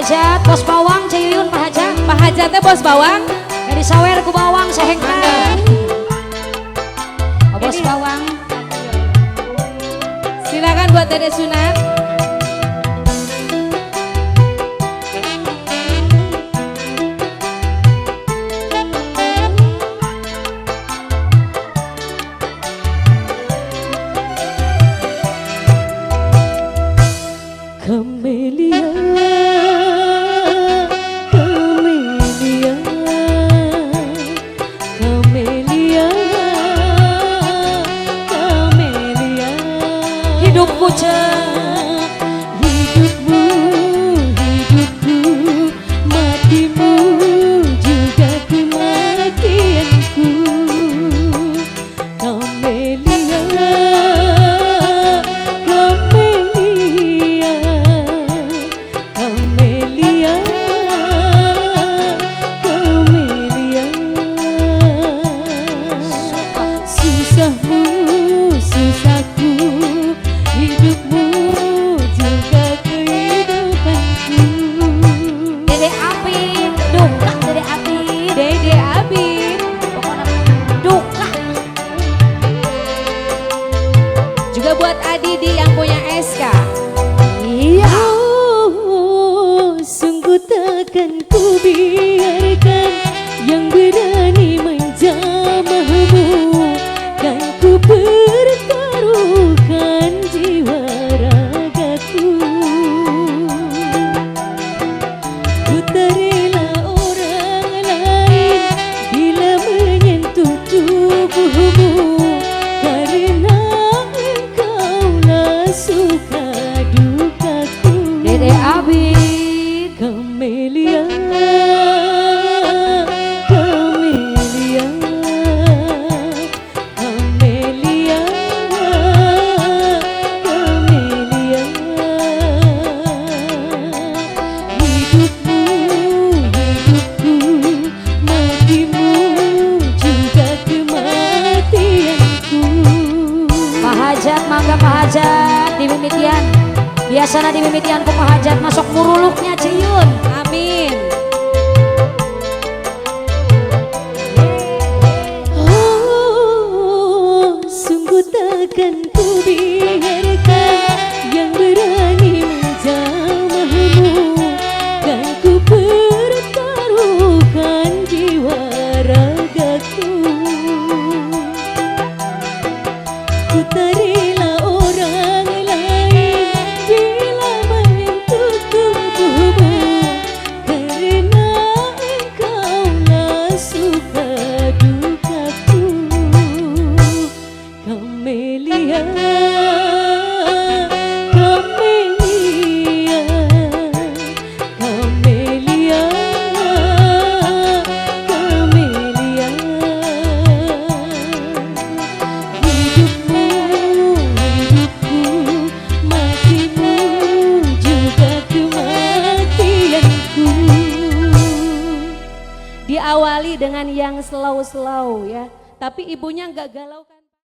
Hajat, bos bawang, Ciyun Pak Hajat. Pak Hajatnya bos bawang. Dari sawer ku bawang, sehengkan. Bos bawang. Silakan buat Dede Sunat. Camelia, Camelia, Camelia, Camelia. Hidupku Hidupmu, hidupku, matimu juga kematianku. Camelia, Camelia, Camelia, Camelia. Susahmu, susahku, hidupmu juga kehidupanku. Dede Api, duka Dede Api. Dede Abi. Pokoknya duka. Juga buat Adidi yang punya SK. Iya. Oh, sungguh takkan ku biarkan yang berani menjamahmu, kan ku pertaruhkan jiwa ragaku. Ku tak rela orang lain bila menyentuh tubuhmu, karena engkaulah suka dukaku. Dede Abi. Camelia, Camelia, Camelia, Camelia. Hidupmu, hidupku, matimu juga kematianku. Pak Hajat, mangga Pak Hajat di mimitian. Biasana di mimitian ku Pak Hajat masuk muruluknya Ciyun. Amin. Oh, sungguh takkan ku biarkan yang berani menjamahmu, kan ku pertaruhkan jiwa ragaku. Ku tak rela orang lain bila menyentuh tubuhmu, karena engkaulah suka dukaku. Camelia, Camelia, Camelia, Camelia. Hidupmu, hidupku, matimu juga kematianku. Diawali dengan yang slow-slow ya. Tapi ibunya nggak galau.